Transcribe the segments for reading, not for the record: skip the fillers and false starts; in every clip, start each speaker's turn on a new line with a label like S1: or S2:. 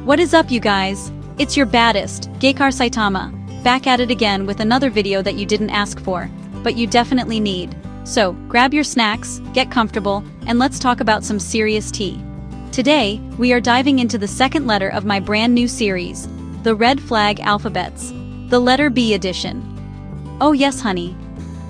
S1: What is up, you guys? It's your baddest, Geikar Saitama, back at it again with another video that you didn't ask for, but you definitely need. So, grab your snacks, get comfortable, and let's talk about some serious tea. Today, we are diving into the second letter of my brand new series, the Red Flag Alphabets, the letter B edition. Oh yes, honey.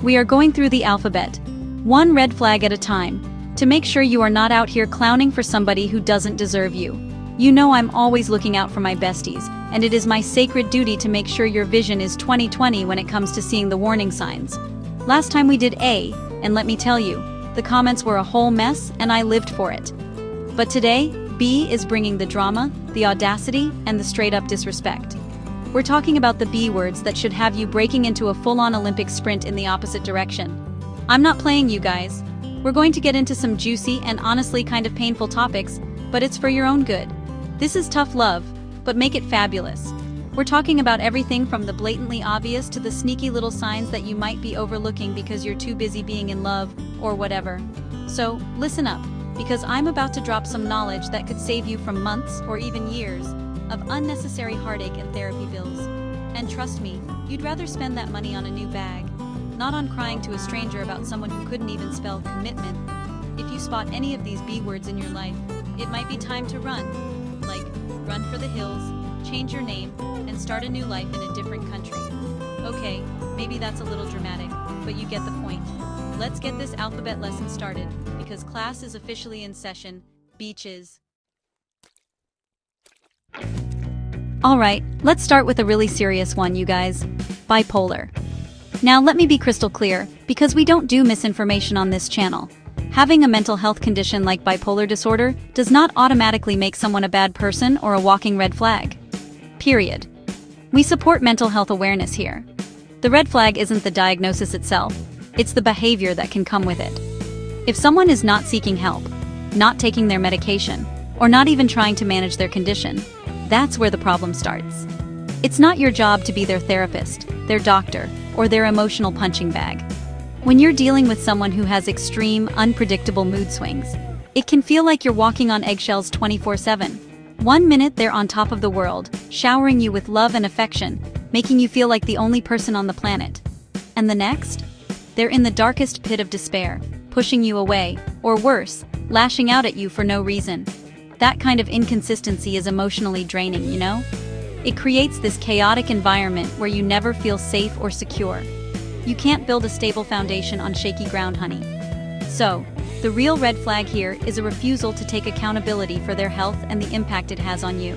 S1: We are going through the alphabet, one red flag at a time, to make sure you are not out here clowning for somebody who doesn't deserve you. You know I'm always looking out for my besties, and it is my sacred duty to make sure your vision is 20/20 when it comes to seeing the warning signs. Last time we did A, and let me tell you, the comments were a whole mess and I lived for it. But today, B is bringing the drama, the audacity, and the straight-up disrespect. We're talking about the B words that should have you breaking into a full-on Olympic sprint in the opposite direction. I'm not playing, you guys. We're going to get into some juicy and honestly kind of painful topics, but it's for your own good. This is tough love, but make it fabulous. We're talking about everything from the blatantly obvious to the sneaky little signs that you might be overlooking because you're too busy being in love, or whatever. So, listen up, because I'm about to drop some knowledge that could save you from months, or even years, of unnecessary heartache and therapy bills. And trust me, you'd rather spend that money on a new bag, not on crying to a stranger about someone who couldn't even spell commitment. If you spot any of these B words in your life, it might be time to run. Like, run for the hills, change your name, and start a new life in a different country. Okay, maybe that's a little dramatic, but you get the point. Let's get this alphabet lesson started, because class is officially in session. Beaches. Alright, let's start with a really serious one, you guys. Bipolar. Now let me be crystal clear, because we don't do misinformation on this channel. Having a mental health condition like bipolar disorder does not automatically make someone a bad person or a walking red flag. Period. We support mental health awareness here. The red flag isn't the diagnosis itself, it's the behavior that can come with it. If someone is not seeking help, not taking their medication, or not even trying to manage their condition, that's where the problem starts. It's not your job to be their therapist, their doctor, or their emotional punching bag. When you're dealing with someone who has extreme, unpredictable mood swings, it can feel like you're walking on eggshells 24/7. One minute they're on top of the world, showering you with love and affection, making you feel like the only person on the planet. And the next? They're in the darkest pit of despair, pushing you away, or worse, lashing out at you for no reason. That kind of inconsistency is emotionally draining, you know? It creates this chaotic environment where you never feel safe or secure. You can't build a stable foundation on shaky ground, honey. So, the real red flag here is a refusal to take accountability for their health and the impact it has on you.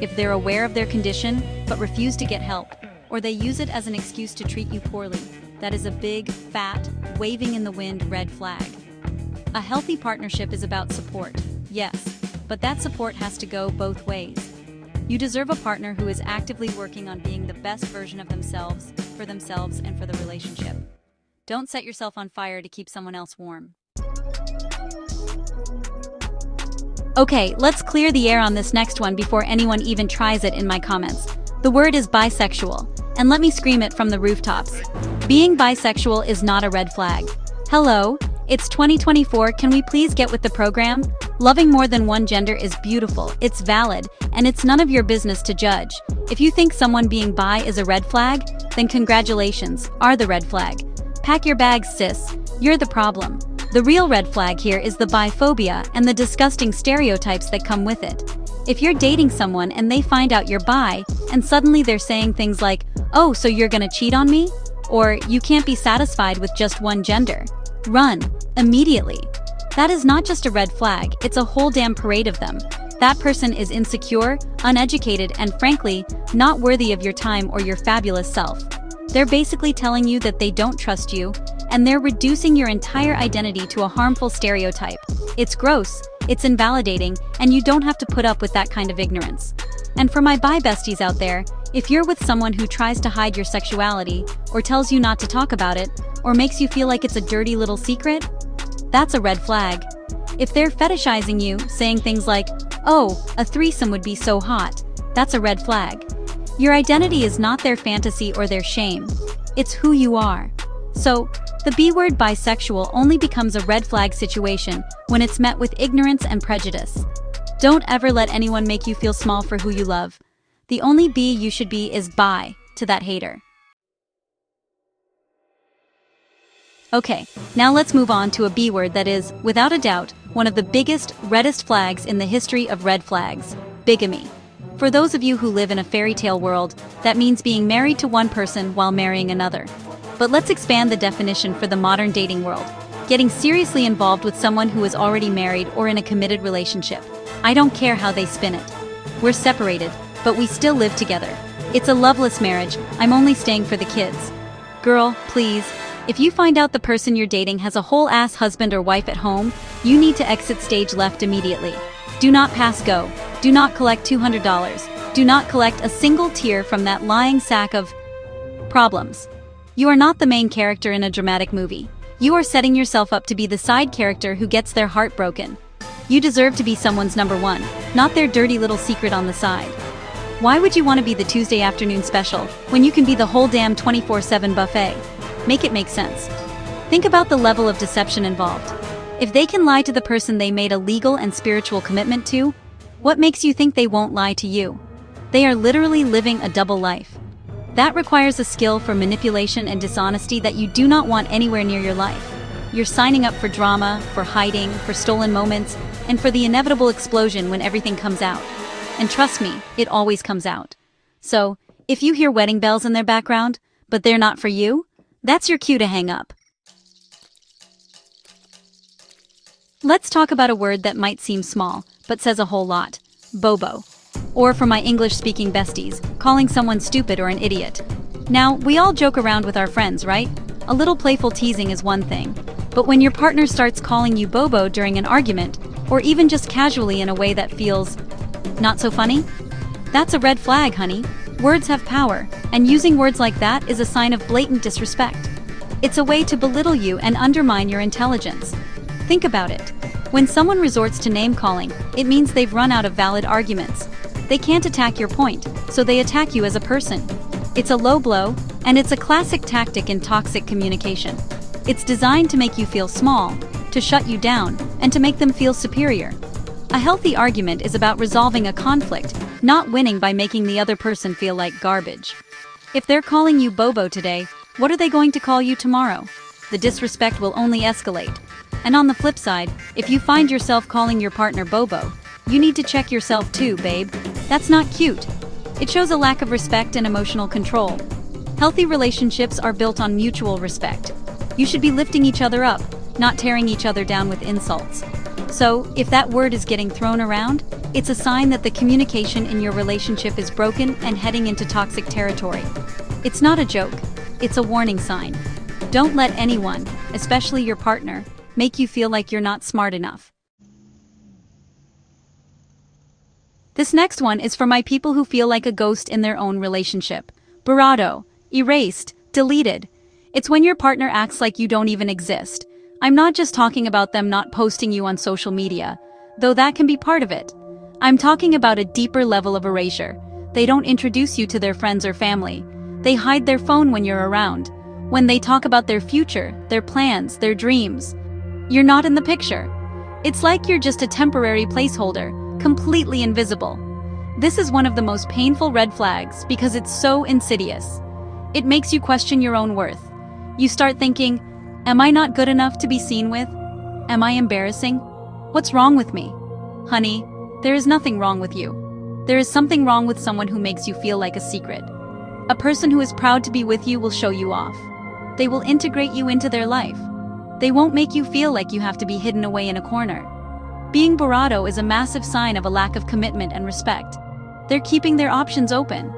S1: If they're aware of their condition, but refuse to get help, or they use it as an excuse to treat you poorly, that is a big, fat, waving in the wind red flag. A healthy partnership is about support, yes, but that support has to go both ways. You deserve a partner who is actively working on being the best version of themselves and for the relationship. Don't set yourself on fire to keep someone else warm. Okay, let's clear the air on this next one before anyone even tries it in my comments. The word is bisexual, and let me scream it from the rooftops. Being bisexual is not a red flag. Hello, it's 2024, can we please get with the program? Loving more than one gender is beautiful, it's valid, and it's none of your business to judge. If you think someone being bi is a red flag, then congratulations, are the red flag. Pack your bags, sis. You're the problem. The real red flag here is the biphobia and the disgusting stereotypes that come with it. If you're dating someone and they find out you're bi, and suddenly they're saying things like, "Oh, so you're gonna cheat on me?" Or, "You can't be satisfied with just one gender." Run, immediately. That is not just a red flag, it's a whole damn parade of them. That person is insecure, uneducated, and frankly, not worthy of your time or your fabulous self. They're basically telling you that they don't trust you, and they're reducing your entire identity to a harmful stereotype. It's gross, it's invalidating, and you don't have to put up with that kind of ignorance. And for my bi besties out there, if you're with someone who tries to hide your sexuality, or tells you not to talk about it, or makes you feel like it's a dirty little secret, that's a red flag. If they're fetishizing you, saying things like, "Oh, a threesome would be so hot," that's a red flag. Your identity is not their fantasy or their shame. It's who you are. So, the B word bisexual only becomes a red flag situation when it's met with ignorance and prejudice. Don't ever let anyone make you feel small for who you love. The only B you should be is bye to that hater. Okay, now let's move on to a B word that is, without a doubt, one of the biggest, reddest flags in the history of red flags: bigamy. For those of you who live in a fairy tale world, that means being married to one person while marrying another. But let's expand the definition for the modern dating world: getting seriously involved with someone who is already married or in a committed relationship. I don't care how they spin it. We're separated, but we still live together. It's a loveless marriage, I'm only staying for the kids. Girl, please. If you find out the person you're dating has a whole-ass husband or wife at home, you need to exit stage left immediately. Do not pass go. Do not collect $200. Do not collect a single tear from that lying sack of problems. You are not the main character in a dramatic movie. You are setting yourself up to be the side character who gets their heart broken. You deserve to be someone's number one, not their dirty little secret on the side. Why would you want to be the Tuesday afternoon special when you can be the whole damn 24/7 buffet? Make it make sense. Think about the level of deception involved. If they can lie to the person they made a legal and spiritual commitment to, what makes you think they won't lie to you? They are literally living a double life. That requires a skill for manipulation and dishonesty that you do not want anywhere near your life. You're signing up for drama, for hiding, for stolen moments, and for the inevitable explosion when everything comes out. And trust me, it always comes out. So, if you hear wedding bells in their background, but they're not for you, that's your cue to hang up. Let's talk about a word that might seem small, but says a whole lot: bobo. Or for my English-speaking besties, calling someone stupid or an idiot. Now, we all joke around with our friends, right? A little playful teasing is one thing, but when your partner starts calling you bobo during an argument, or even just casually in a way that feels not so funny, that's a red flag, honey. Words have power, and using words like that is a sign of blatant disrespect. It's a way to belittle you and undermine your intelligence. Think about it. When someone resorts to name-calling, it means they've run out of valid arguments. They can't attack your point, so they attack you as a person. It's a low blow, and it's a classic tactic in toxic communication. It's designed to make you feel small, to shut you down, and to make them feel superior. A healthy argument is about resolving a conflict, not winning by making the other person feel like garbage. If they're calling you bobo today, what are they going to call you tomorrow? The disrespect will only escalate. And on the flip side, if you find yourself calling your partner bobo, you need to check yourself too, babe. That's not cute. It shows a lack of respect and emotional control. Healthy relationships are built on mutual respect. You should be lifting each other up, not tearing each other down with insults. So, if that word is getting thrown around, it's a sign that the communication in your relationship is broken and heading into toxic territory. It's not a joke, it's a warning sign. Don't let anyone, especially your partner, make you feel like you're not smart enough. This next one is for my people who feel like a ghost in their own relationship. Bravado, erased, deleted. It's when your partner acts like you don't even exist. I'm not just talking about them not posting you on social media, though that can be part of it. I'm talking about a deeper level of erasure. They don't introduce you to their friends or family. They hide their phone when you're around. When they talk about their future, their plans, their dreams, you're not in the picture. It's like you're just a temporary placeholder, completely invisible. This is one of the most painful red flags because it's so insidious. It makes you question your own worth. You start thinking, am I not good enough to be seen with? Am I embarrassing? What's wrong with me? Honey, there is nothing wrong with you. There is something wrong with someone who makes you feel like a secret. A person who is proud to be with you will show you off. They will integrate you into their life. They won't make you feel like you have to be hidden away in a corner. Being bravado is a massive sign of a lack of commitment and respect. They're keeping their options open.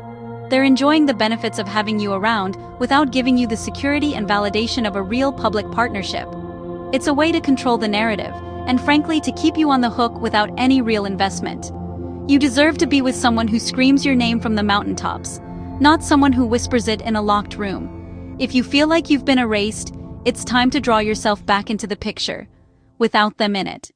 S1: They're enjoying the benefits of having you around without giving you the security and validation of a real public partnership. It's a way to control the narrative, and frankly to keep you on the hook without any real investment. You deserve to be with someone who screams your name from the mountaintops, not someone who whispers it in a locked room. If you feel like you've been erased, it's time to draw yourself back into the picture, without them in it.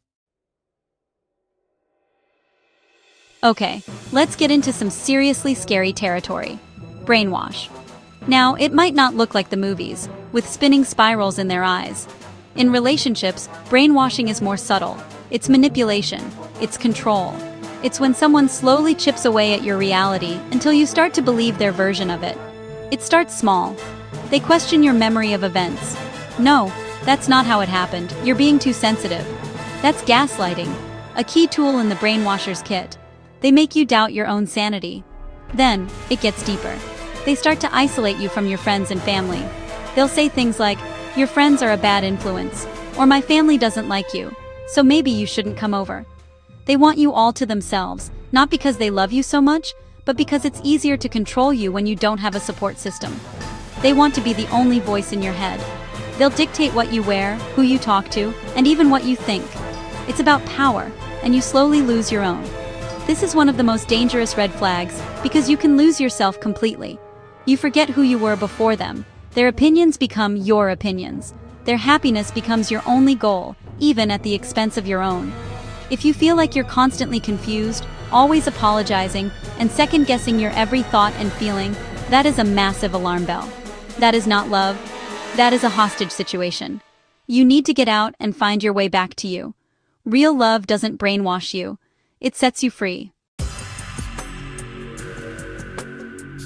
S1: Okay, let's get into some seriously scary territory. Brainwash. Now, it might not look like the movies, with spinning spirals in their eyes. In relationships, brainwashing is more subtle. It's manipulation. It's control. It's when someone slowly chips away at your reality until you start to believe their version of it. It starts small. They question your memory of events. No, that's not how it happened. You're being too sensitive. That's gaslighting, a key tool in the brainwasher's kit. They make you doubt your own sanity. Then, it gets deeper. They start to isolate you from your friends and family. They'll say things like, "Your friends are a bad influence," or "My family doesn't like you, so maybe you shouldn't come over." They want you all to themselves, not because they love you so much, but because it's easier to control you when you don't have a support system. They want to be the only voice in your head. They'll dictate what you wear, who you talk to, and even what you think. It's about power, and you slowly lose your own. This is one of the most dangerous red flags, because you can lose yourself completely. You forget who you were before them. Their opinions become your opinions. Their happiness becomes your only goal, even at the expense of your own. If you feel like you're constantly confused, always apologizing, and second-guessing your every thought and feeling, that is a massive alarm bell. That is not love. That is a hostage situation. You need to get out and find your way back to you. Real love doesn't brainwash you. It sets you free.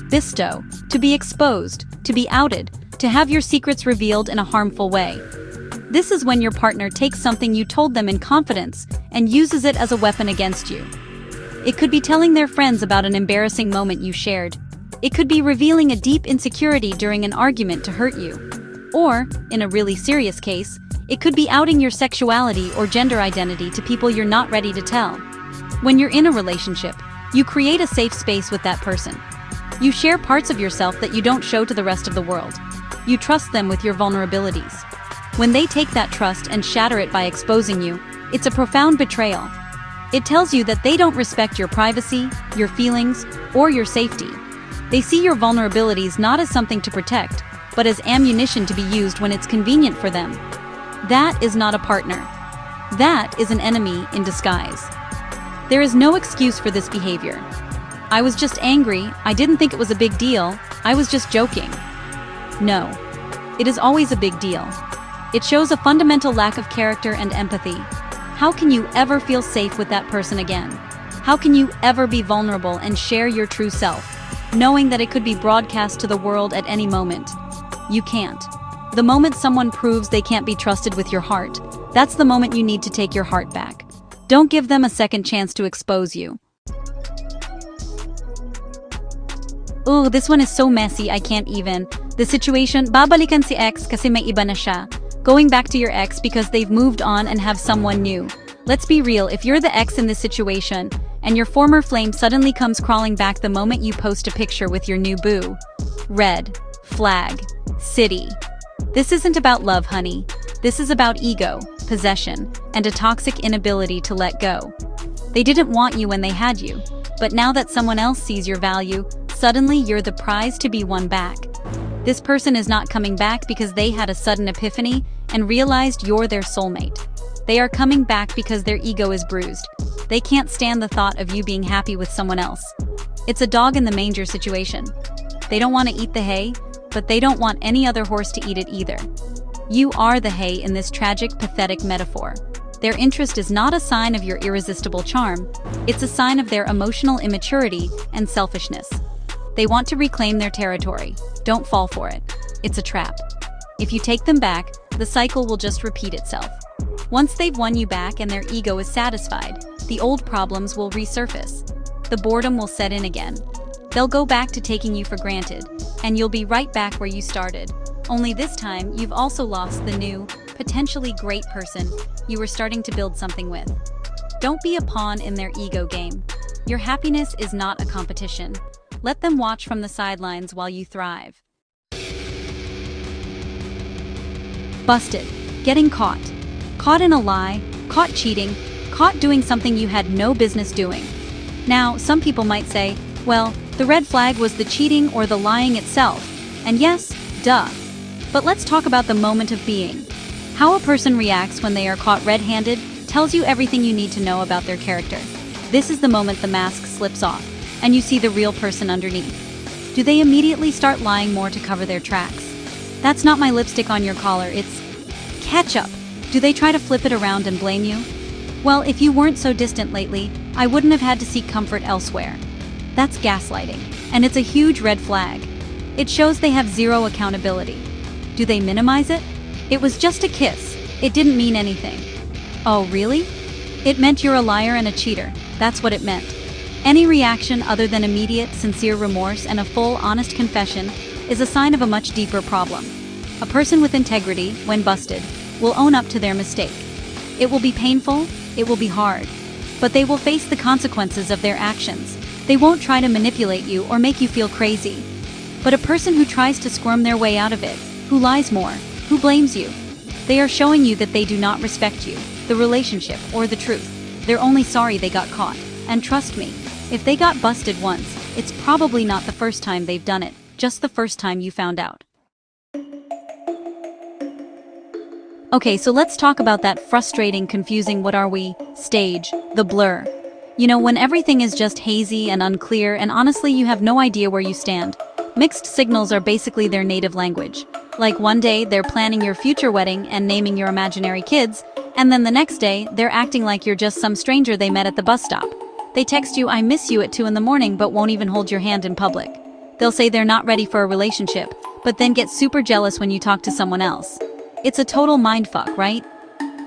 S1: Bisto, to be exposed, to be outed, to have your secrets revealed in a harmful way. This is when your partner takes something you told them in confidence and uses it as a weapon against you. It could be telling their friends about an embarrassing moment you shared. It could be revealing a deep insecurity during an argument to hurt you. Or, in a really serious case, it could be outing your sexuality or gender identity to people you're not ready to tell. When you're in a relationship, you create a safe space with that person. You share parts of yourself that you don't show to the rest of the world. You trust them with your vulnerabilities. When they take that trust and shatter it by exposing you, it's a profound betrayal. It tells you that they don't respect your privacy, your feelings, or your safety. They see your vulnerabilities not as something to protect, but as ammunition to be used when it's convenient for them. That is not a partner. That is an enemy in disguise. There is no excuse for this behavior. "I was just angry, I didn't think it was a big deal, I was just joking." No. It is always a big deal. It shows a fundamental lack of character and empathy. How can you ever feel safe with that person again? How can you ever be vulnerable and share your true self, knowing that it could be broadcast to the world at any moment? You can't. The moment someone proves they can't be trusted with your heart, that's the moment you need to take your heart back. Don't give them a second chance to expose you. Oh, this one is so messy, I can't even. The situation, babalikan si ex kasi may iba na siya. Going back to your ex because they've moved on and have someone new. Let's be real, if you're the ex in this situation, and your former flame suddenly comes crawling back the moment you post a picture with your new boo. Red flag. City. This isn't about love, honey. This is about ego, possession, and a toxic inability to let go. They didn't want you when they had you, but now that someone else sees your value, suddenly you're the prize to be won back. This person is not coming back because they had a sudden epiphany and realized you're their soulmate. They are coming back because their ego is bruised. They can't stand the thought of you being happy with someone else. It's a dog in the manger situation. They don't want to eat the hay, but they don't want any other horse to eat it either. You are the hay in this tragic, pathetic metaphor. Their interest is not a sign of your irresistible charm. It's a sign of their emotional immaturity and selfishness. They want to reclaim their territory. Don't fall for it. It's a trap. If you take them back, the cycle will just repeat itself. Once they've won you back and their ego is satisfied, the old problems will resurface. The boredom will set in again. They'll go back to taking you for granted, and you'll be right back where you started. Only this time, you've also lost the new, potentially great person you were starting to build something with. Don't be a pawn in their ego game. Your happiness is not a competition. Let them watch from the sidelines while you thrive. Busted. Getting caught. Caught in a lie, caught cheating, caught doing something you had no business doing. Now, some people might say, well, the red flag was the cheating or the lying itself. And yes, duh. But let's talk about the moment of being. How a person reacts when they are caught red-handed tells you everything you need to know about their character. This is the moment the mask slips off, and you see the real person underneath. Do they immediately start lying more to cover their tracks? That's not my lipstick on your collar, it's ketchup. Do they try to flip it around and blame you? Well, if you weren't so distant lately, I wouldn't have had to seek comfort elsewhere. That's gaslighting, and it's a huge red flag. It shows they have zero accountability. Do they minimize it? It was just a kiss. It didn't mean anything. Oh, really? It meant you're a liar and a cheater. That's what it meant. Any reaction other than immediate, sincere remorse and a full, honest confession is a sign of a much deeper problem. A person with integrity, when busted, will own up to their mistake. It will be painful, it will be hard, but they will face the consequences of their actions. They won't try to manipulate you or make you feel crazy. But a person who tries to squirm their way out of it, who lies more, who blames you, they are showing you that they do not respect you, the relationship, or the truth. They're only sorry they got caught. And trust me, if they got busted once, it's probably not the first time they've done it, just the first time you found out. Okay, so let's talk about that frustrating, confusing stage, the blur. You know, when everything is just hazy and unclear and honestly you have no idea where you stand. Mixed signals are basically their native language. Like one day they're planning your future wedding and naming your imaginary kids, and then the next day they're acting like you're just some stranger they met at the bus stop. They text you "I miss you" at 2 in the morning but won't even hold your hand in public. They'll say they're not ready for a relationship, but then get super jealous when you talk to someone else. It's a total mindfuck, right?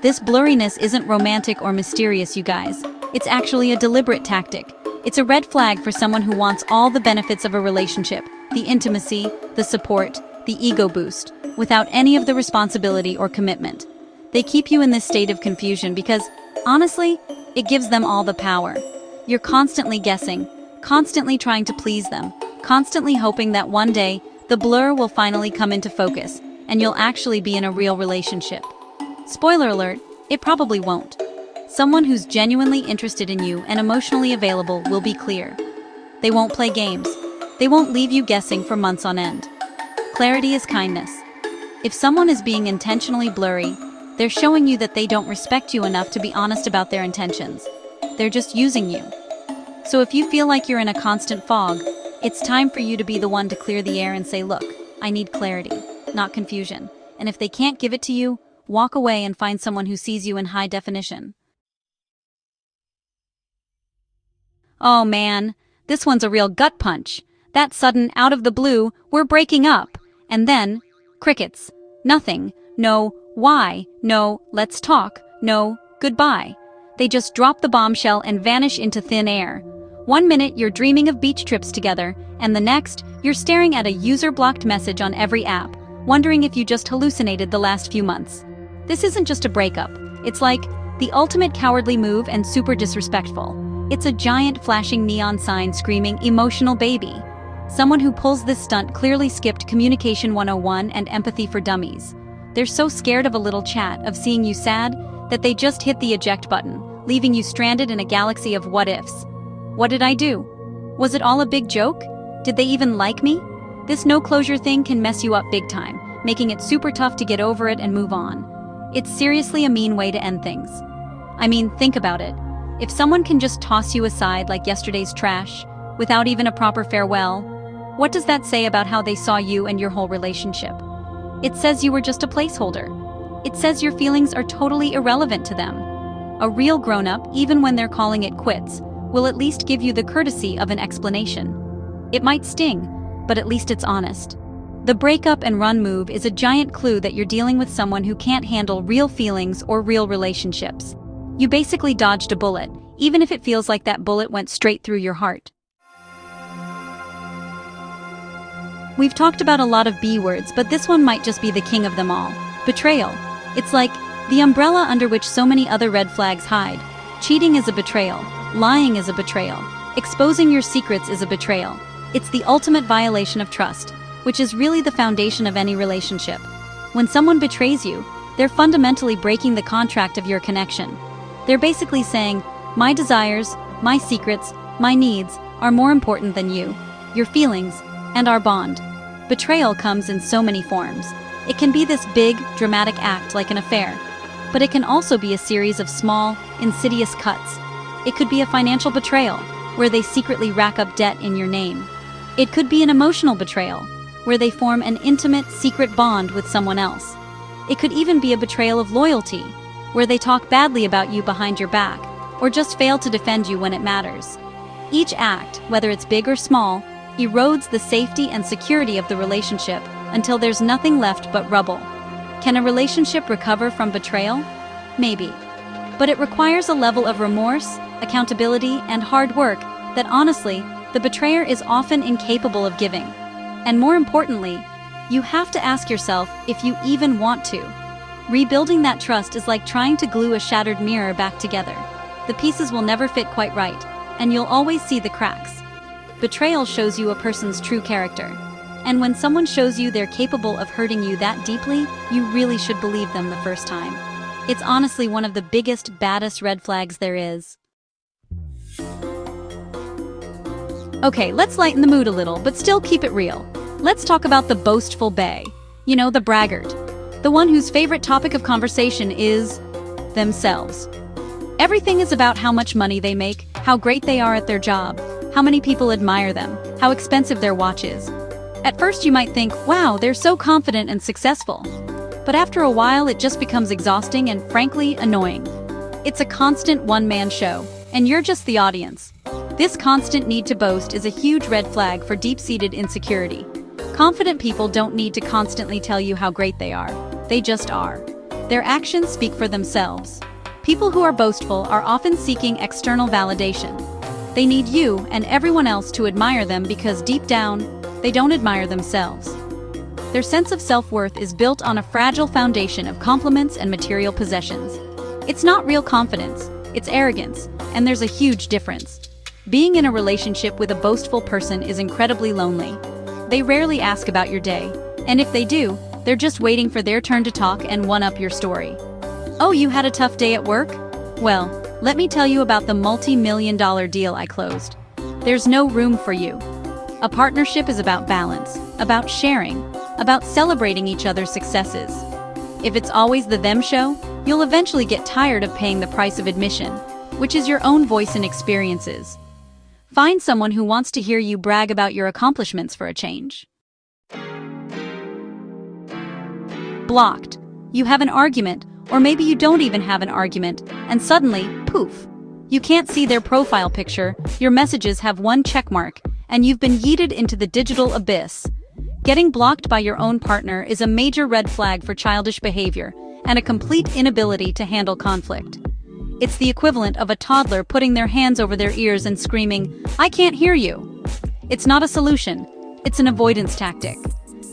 S1: This blurriness isn't romantic or mysterious, you guys. It's actually a deliberate tactic. It's a red flag for someone who wants all the benefits of a relationship, the intimacy, the support, the ego boost, without any of the responsibility or commitment. They keep you in this state of confusion because, honestly, it gives them all the power. You're constantly guessing, constantly trying to please them, constantly hoping that one day, the blur will finally come into focus, and you'll actually be in a real relationship. Spoiler alert, it probably won't. Someone who's genuinely interested in you and emotionally available will be clear. They won't play games. They won't leave you guessing for months on end. Clarity is kindness. If someone is being intentionally blurry, they're showing you that they don't respect you enough to be honest about their intentions. They're just using you. So if you feel like you're in a constant fog, it's time for you to be the one to clear the air and say, "Look, I need clarity, not confusion." And if they can't give it to you, walk away and find someone who sees you in high definition. Oh man, this one's a real gut punch. That sudden, out of the blue, "We're breaking up." And then, crickets. Nothing. No, why? No, let's talk. No, goodbye. They just drop the bombshell and vanish into thin air. One minute you're dreaming of beach trips together, and the next, you're staring at a user-blocked message on every app, wondering if you just hallucinated the last few months. This isn't just a breakup. It's like the ultimate cowardly move and super disrespectful. It's a giant flashing neon sign screaming emotional baby. Someone who pulls this stunt clearly skipped Communication 101 and Empathy for Dummies. They're so scared of a little chat, of seeing you sad, that they just hit the eject button, leaving you stranded in a galaxy of what-ifs. What did I do? Was it all a big joke? Did they even like me? This no-closure thing can mess you up big time, making it super tough to get over it and move on. It's seriously a mean way to end things. I mean, think about it. If someone can just toss you aside like yesterday's trash, without even a proper farewell, what does that say about how they saw you and your whole relationship? It says you were just a placeholder. It says your feelings are totally irrelevant to them. A real grown-up, even when they're calling it quits, will at least give you the courtesy of an explanation. It might sting, but at least it's honest. The breakup and run move is a giant clue that you're dealing with someone who can't handle real feelings or real relationships. You basically dodged a bullet, even if it feels like that bullet went straight through your heart. We've talked about a lot of B words, but this one might just be the king of them all. Betrayal. It's like the umbrella under which so many other red flags hide. Cheating is a betrayal. Lying is a betrayal. Exposing your secrets is a betrayal. It's the ultimate violation of trust, which is really the foundation of any relationship. When someone betrays you, they're fundamentally breaking the contract of your connection. They're basically saying, "My desires, my secrets, my needs are more important than you, your feelings, and our bond." Betrayal comes in so many forms. It can be this big, dramatic act like an affair, but it can also be a series of small, insidious cuts. It could be a financial betrayal, where they secretly rack up debt in your name. It could be an emotional betrayal, where they form an intimate, secret bond with someone else. It could even be a betrayal of loyalty, where they talk badly about you behind your back, or just fail to defend you when it matters. Each act, whether it's big or small, erodes the safety and security of the relationship until there's nothing left but rubble. Can a relationship recover from betrayal? Maybe. But it requires a level of remorse, accountability, and hard work that honestly, the betrayer is often incapable of giving. And more importantly, you have to ask yourself if you even want to. Rebuilding that trust is like trying to glue a shattered mirror back together. The pieces will never fit quite right, and you'll always see the cracks. Betrayal shows you a person's true character. And when someone shows you they're capable of hurting you that deeply, you really should believe them the first time. It's honestly one of the biggest, baddest red flags there is. Okay, let's lighten the mood a little, but still keep it real. Let's talk about the boastful bae. You know, the braggart. The one whose favorite topic of conversation is themselves. Everything is about how much money they make, how great they are at their job, how many people admire them, how expensive their watch is. At first you might think, wow, they're so confident and successful. But after a while it just becomes exhausting and frankly annoying. It's a constant one-man show, and you're just the audience. This constant need to boast is a huge red flag for deep-seated insecurity. Confident people don't need to constantly tell you how great they are. They just are. Their actions speak for themselves. People who are boastful are often seeking external validation. They need you and everyone else to admire them because deep down, they don't admire themselves. Their sense of self-worth is built on a fragile foundation of compliments and material possessions. It's not real confidence, it's arrogance, and there's a huge difference. Being in a relationship with a boastful person is incredibly lonely. They rarely ask about your day, and if they do, they're just waiting for their turn to talk and one-up your story. Oh, you had a tough day at work? Well, let me tell you about the multi-million-dollar deal I closed. There's no room for you. A partnership is about balance, about sharing, about celebrating each other's successes. If it's always the them show, you'll eventually get tired of paying the price of admission, which is your own voice and experiences. Find someone who wants to hear you brag about your accomplishments for a change. Blocked. You have an argument, or maybe you don't even have an argument, and suddenly, poof. You can't see their profile picture, your messages have one check mark, and you've been yeeted into the digital abyss. Getting blocked by your own partner is a major red flag for childish behavior and a complete inability to handle conflict. It's the equivalent of a toddler putting their hands over their ears and screaming, "I can't hear you." It's not a solution, it's an avoidance tactic.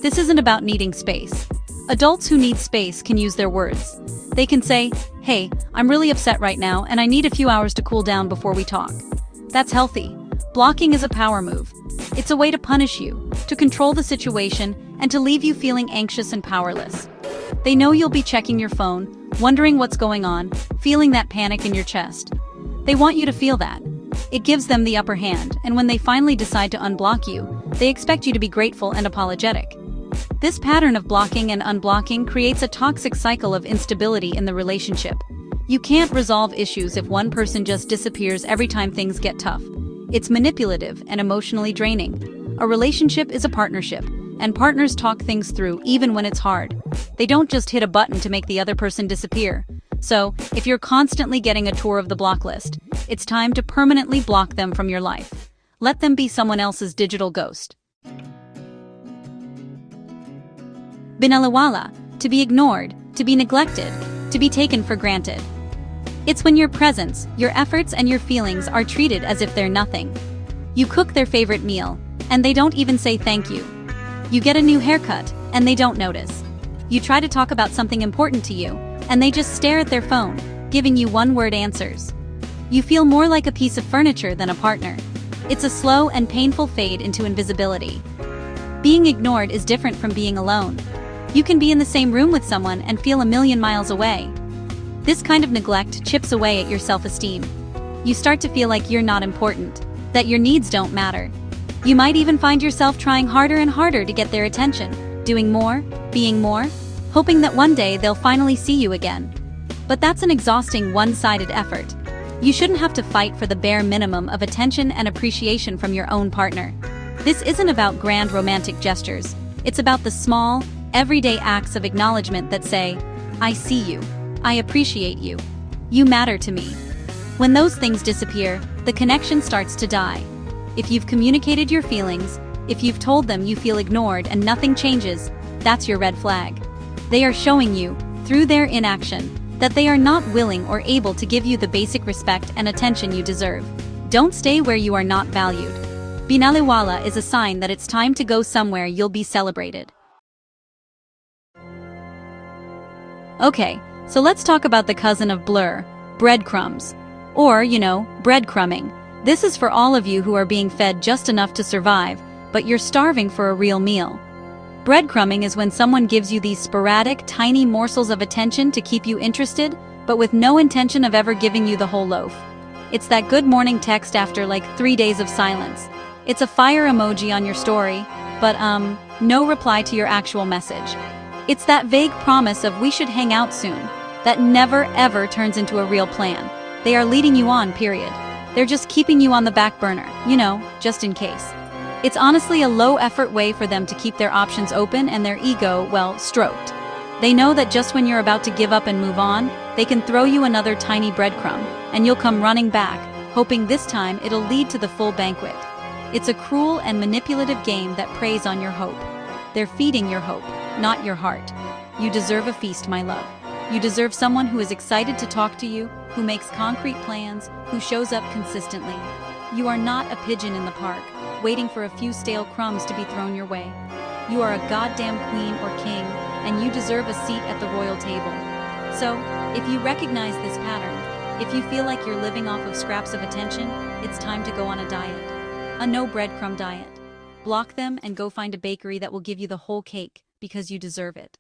S1: This isn't about needing space. Adults who need space can use their words. They can say, "Hey, I'm really upset right now and I need a few hours to cool down before we talk." That's healthy. Blocking is a power move. It's a way to punish you, to control the situation, and to leave you feeling anxious and powerless. They know you'll be checking your phone, wondering what's going on, feeling that panic in your chest. They want you to feel that. It gives them the upper hand, and when they finally decide to unblock you, they expect you to be grateful and apologetic. This pattern of blocking and unblocking creates a toxic cycle of instability in the relationship. You can't resolve issues if one person just disappears every time things get tough. It's manipulative and emotionally draining. A relationship is a partnership, and partners talk things through even when it's hard. They don't just hit a button to make the other person disappear. So, if you're constantly getting a tour of the block list, it's time to permanently block them from your life. Let them be someone else's digital ghost. Binalawala, to be ignored, to be neglected, to be taken for granted. It's when your presence, your efforts, and your feelings are treated as if they're nothing. You cook their favorite meal, and they don't even say thank you. You get a new haircut, and they don't notice. You try to talk about something important to you, and they just stare at their phone, giving you one-word answers. You feel more like a piece of furniture than a partner. It's a slow and painful fade into invisibility. Being ignored is different from being alone. You can be in the same room with someone and feel a million miles away. This kind of neglect chips away at your self-esteem. You start to feel like you're not important, that your needs don't matter. You might even find yourself trying harder and harder to get their attention, doing more, being more, hoping that one day they'll finally see you again. But that's an exhausting one-sided effort. You shouldn't have to fight for the bare minimum of attention and appreciation from your own partner. This isn't about grand romantic gestures. It's about the small, everyday acts of acknowledgement that say, "I see you." I appreciate you. You matter to me. When those things disappear, the connection starts to die. If you've communicated your feelings, if you've told them you feel ignored and nothing changes, that's your red flag. They are showing you, through their inaction, that they are not willing or able to give you the basic respect and attention you deserve. Don't stay where you are not valued. Binaliwala is a sign that it's time to go somewhere you'll be celebrated. Okay, so let's talk about the cousin of blur, breadcrumbs. Or, breadcrumbing. This is for all of you who are being fed just enough to survive, but you're starving for a real meal. Breadcrumbing is when someone gives you these sporadic, tiny morsels of attention to keep you interested, but with no intention of ever giving you the whole loaf. It's that good morning text after like 3 days of silence. It's a fire emoji on your story, but no reply to your actual message. It's that vague promise of we should hang out soon, that never ever turns into a real plan. They are leading you on, period. They're just keeping you on the back burner, just in case. It's honestly a low-effort way for them to keep their options open and their ego, stroked. They know that just when you're about to give up and move on, they can throw you another tiny breadcrumb, and you'll come running back, hoping this time it'll lead to the full banquet. It's a cruel and manipulative game that preys on your hope. They're feeding your hope, not your heart. You deserve a feast, my love. You deserve someone who is excited to talk to you, who makes concrete plans, who shows up consistently. You are not a pigeon in the park, waiting for a few stale crumbs to be thrown your way. You are a goddamn queen or king, and you deserve a seat at the royal table. So, if you recognize this pattern, if you feel like you're living off of scraps of attention, it's time to go on a diet. A no breadcrumb diet. Block them and go find a bakery that will give you the whole cake, because you deserve it.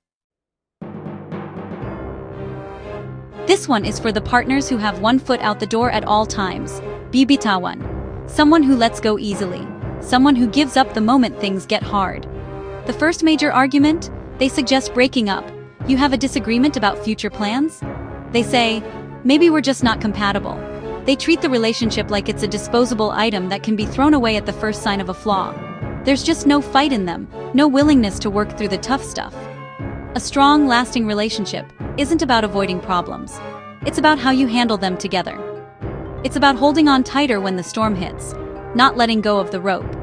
S1: This one is for the partners who have one foot out the door at all times. Bibitawan. Someone who lets go easily. Someone who gives up the moment things get hard. The first major argument? They suggest breaking up. You have a disagreement about future plans? They say, maybe we're just not compatible. They treat the relationship like it's a disposable item that can be thrown away at the first sign of a flaw. There's just no fight in them, no willingness to work through the tough stuff. A strong, lasting relationship isn't about avoiding problems. It's about how you handle them together. It's about holding on tighter when the storm hits, not letting go of the rope.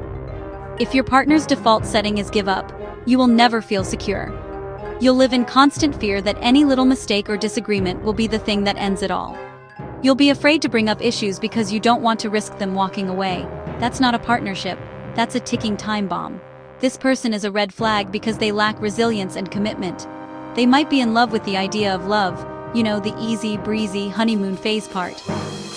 S1: If your partner's default setting is give up, you will never feel secure. You'll live in constant fear that any little mistake or disagreement will be the thing that ends it all. You'll be afraid to bring up issues because you don't want to risk them walking away. That's not a partnership, that's a ticking time bomb. This person is a red flag because they lack resilience and commitment. They might be in love with the idea of love, the easy, breezy, honeymoon phase part.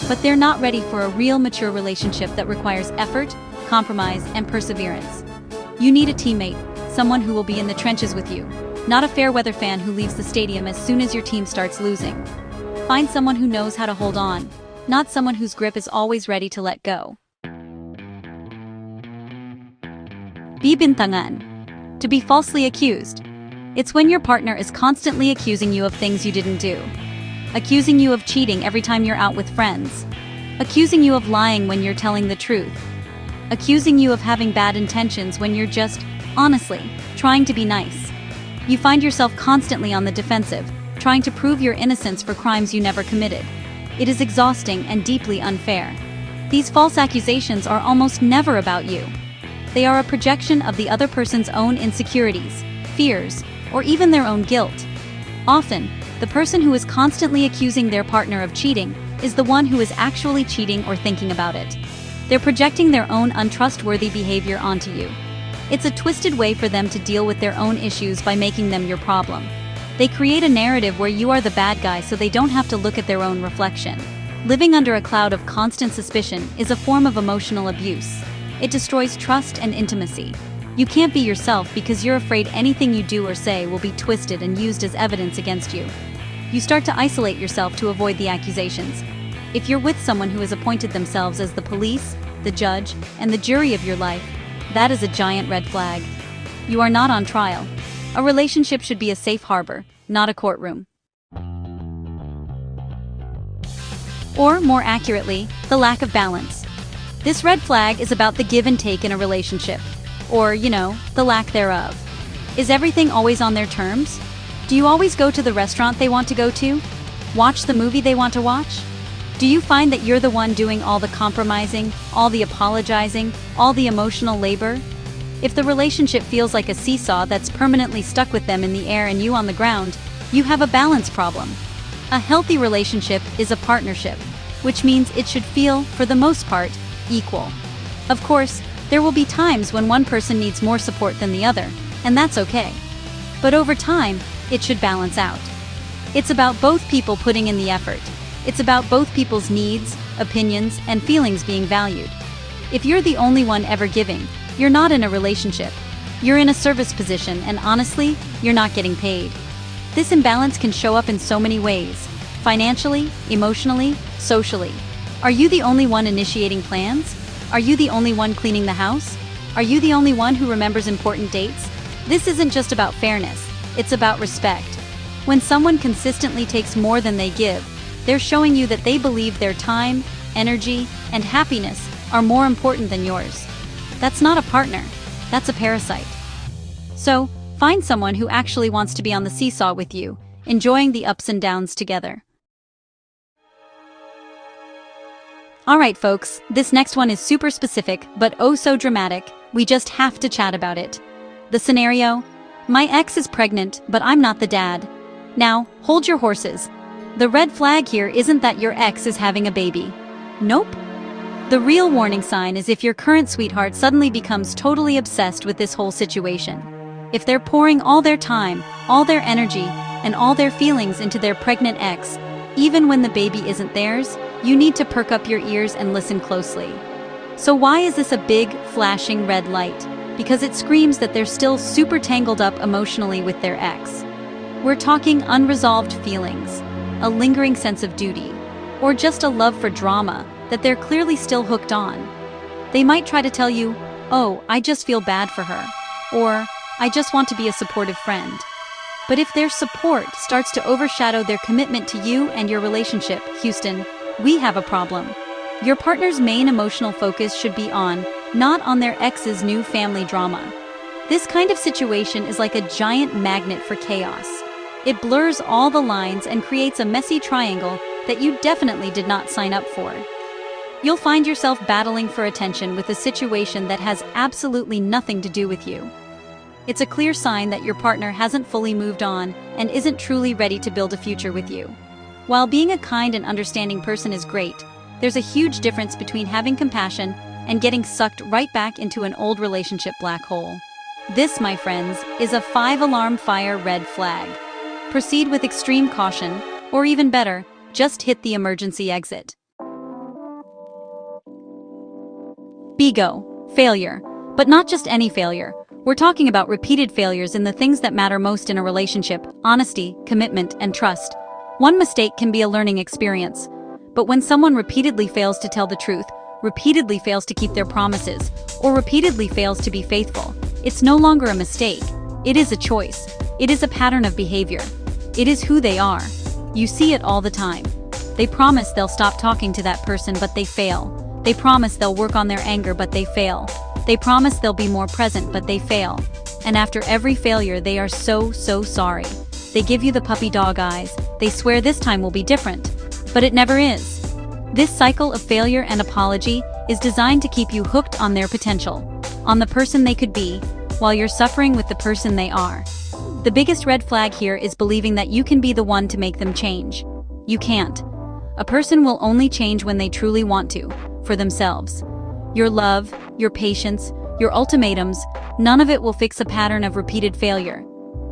S1: But they're not ready for a real mature relationship that requires effort, compromise, and perseverance. You need a teammate, someone who will be in the trenches with you, not a fair-weather fan who leaves the stadium as soon as your team starts losing. Find someone who knows how to hold on, not someone whose grip is always ready to let go. Bibintangan. To be falsely accused. It's when your partner is constantly accusing you of things you didn't do. Accusing you of cheating every time you're out with friends. Accusing you of lying when you're telling the truth. Accusing you of having bad intentions when you're just, honestly, trying to be nice. You find yourself constantly on the defensive, trying to prove your innocence for crimes you never committed. It is exhausting and deeply unfair. These false accusations are almost never about you. They are a projection of the other person's own insecurities, fears, or even their own guilt. Often, the person who is constantly accusing their partner of cheating is the one who is actually cheating or thinking about it. They're projecting their own untrustworthy behavior onto you. It's a twisted way for them to deal with their own issues by making them your problem. They create a narrative where you are the bad guy so they don't have to look at their own reflection. Living under a cloud of constant suspicion is a form of emotional abuse. It destroys trust and intimacy. You can't be yourself because you're afraid anything you do or say will be twisted and used as evidence against you. You start to isolate yourself to avoid the accusations. If you're with someone who has appointed themselves as the police, the judge, and the jury of your life, that is a giant red flag. You are not on trial. A relationship should be a safe harbor, not a courtroom. Or, more accurately, the lack of balance. This red flag is about the give and take in a relationship. Or, the lack thereof. Is everything always on their terms? Do you always go to the restaurant they want to go to? Watch the movie they want to watch? Do you find that you're the one doing all the compromising, all the apologizing, all the emotional labor? If the relationship feels like a seesaw that's permanently stuck with them in the air and you on the ground, you have a balance problem. A healthy relationship is a partnership, which means it should feel, for the most part, equal. Of course, there will be times when one person needs more support than the other, and that's okay. But over time, it should balance out. It's about both people putting in the effort. It's about both people's needs, opinions, and feelings being valued. If you're the only one ever giving, you're not in a relationship. You're in a service position, and honestly, you're not getting paid. This imbalance can show up in so many ways: financially, emotionally, socially. Are you the only one initiating plans? Are you the only one cleaning the house? Are you the only one who remembers important dates? This isn't just about fairness, it's about respect. When someone consistently takes more than they give, they're showing you that they believe their time, energy, and happiness are more important than yours. That's not a partner, that's a parasite. So, find someone who actually wants to be on the seesaw with you, enjoying the ups and downs together. Alright folks, this next one is super specific, but oh so dramatic, we just have to chat about it. The scenario: my ex is pregnant, but I'm not the dad. Now, hold your horses. The red flag here isn't that your ex is having a baby. Nope. The real warning sign is if your current sweetheart suddenly becomes totally obsessed with this whole situation. If they're pouring all their time, all their energy, and all their feelings into their pregnant ex, even when the baby isn't theirs, you need to perk up your ears and listen closely. So why is this a big, flashing red light? Because it screams that they're still super tangled up emotionally with their ex. We're talking unresolved feelings, a lingering sense of duty, or just a love for drama that they're clearly still hooked on. They might try to tell you, "Oh, I just feel bad for her," or "I just want to be a supportive friend." But if their support starts to overshadow their commitment to you and your relationship, Houston, we have a problem. Your partner's main emotional focus should be on, not on their ex's new family drama. This kind of situation is like a giant magnet for chaos. It blurs all the lines and creates a messy triangle that you definitely did not sign up for. You'll find yourself battling for attention with a situation that has absolutely nothing to do with you. It's a clear sign that your partner hasn't fully moved on and isn't truly ready to build a future with you. While being a kind and understanding person is great, there's a huge difference between having compassion and getting sucked right back into an old relationship black hole. This, my friends, is a 5-alarm fire red flag. Proceed with extreme caution, or even better, just hit the emergency exit. Ego, failure. But not just any failure. We're talking about repeated failures in the things that matter most in a relationship: honesty, commitment, and trust. One mistake can be a learning experience. But when someone repeatedly fails to tell the truth, repeatedly fails to keep their promises, or repeatedly fails to be faithful, it's no longer a mistake. It is a choice. It is a pattern of behavior. It is who they are. You see it all the time. They promise they'll stop talking to that person, but they fail. They promise they'll work on their anger, but they fail. They promise they'll be more present, but they fail. And after every failure, they are so sorry. They give you the puppy dog eyes. They swear this time will be different. But it never is. This cycle of failure and apology is designed to keep you hooked on their potential, on the person they could be, while you're suffering with the person they are. The biggest red flag here is believing that you can be the one to make them change. You can't. A person will only change when they truly want to, for themselves. Your love, your patience, your ultimatums, none of it will fix a pattern of repeated failure.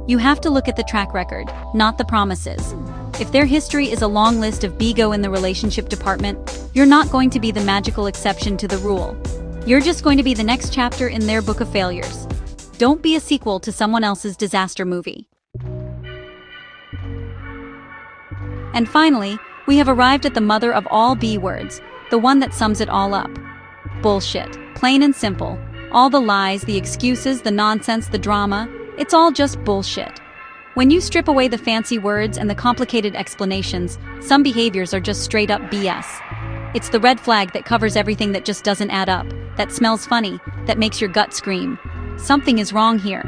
S1: You have to look at the track record, not the promises. If their history is a long list of ego in the relationship department, you're not going to be the magical exception to the rule. You're just going to be the next chapter in their book of failures. Don't be a sequel to someone else's disaster movie. And finally, we have arrived at the mother of all B words, the one that sums it all up. Bullshit. Plain and simple. All the lies, the excuses, the nonsense, the drama, it's all just bullshit. When you strip away the fancy words and the complicated explanations, some behaviors are just straight up BS. It's the red flag that covers everything that just doesn't add up, that smells funny, that makes your gut scream. Something is wrong here.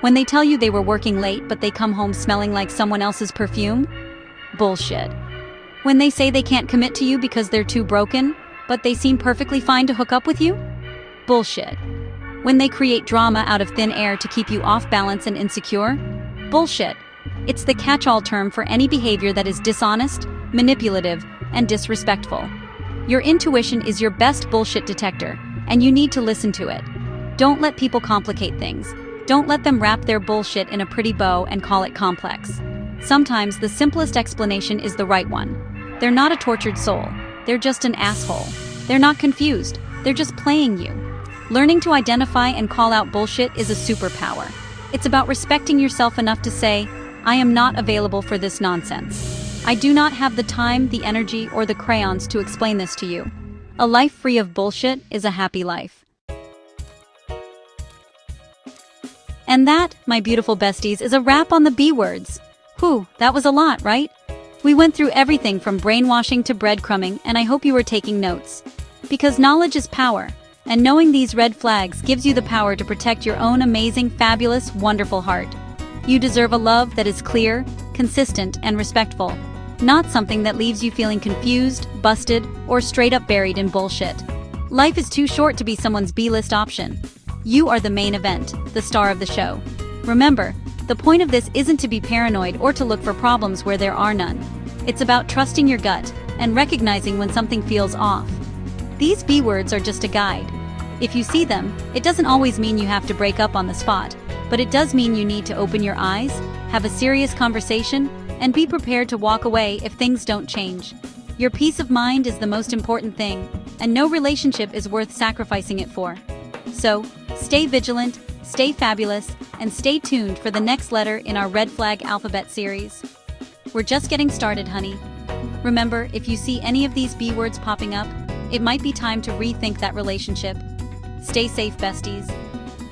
S1: When they tell you they were working late but they come home smelling like someone else's perfume, Bullshit. When they say they can't commit to you because they're too broken, but they seem perfectly fine to hook up with you? Bullshit. When they create drama out of thin air to keep you off balance and insecure? Bullshit. It's the catch-all term for any behavior that is dishonest, manipulative, and disrespectful. Your intuition is your best bullshit detector, and you need to listen to it. Don't let people complicate things. Don't let them wrap their bullshit in a pretty bow and call it complex. Sometimes the simplest explanation is the right one. They're not a tortured soul. They're just an asshole. They're not confused. They're just playing you. Learning to identify and call out bullshit is a superpower. It's about respecting yourself enough to say, I am not available for this nonsense. I do not have the time, the energy, or the crayons to explain this to you. A life free of bullshit is a happy life. And that, my beautiful besties, is a wrap on the B words. Whew, that was a lot, right? We went through everything from brainwashing to breadcrumbing, and I hope you were taking notes. Because knowledge is power, and knowing these red flags gives you the power to protect your own amazing, fabulous, wonderful heart. You deserve a love that is clear, consistent, and respectful, not something that leaves you feeling confused, busted, or straight up buried in bullshit. Life is too short to be someone's B-list option. You are the main event, the star of the show. Remember, the point of this isn't to be paranoid or to look for problems where there are none. It's about trusting your gut and recognizing when something feels off. These B words are just a guide. If you see them, it doesn't always mean you have to break up on the spot, but it does mean you need to open your eyes, have a serious conversation, and be prepared to walk away if things don't change. Your peace of mind is the most important thing, and no relationship is worth sacrificing it for. So, stay vigilant, stay fabulous, and stay tuned for the next letter in our Red Flag Alphabet series. We're just getting started, honey. Remember, if you see any of these B words popping up, it might be time to rethink that relationship. Stay safe, besties.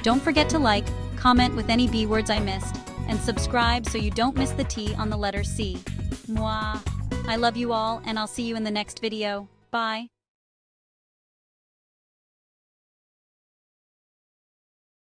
S1: Don't forget to like, comment with any B words I missed, and subscribe so you don't miss the T on the letter C. Mwah. I love you all, and I'll see you in the next video. Bye.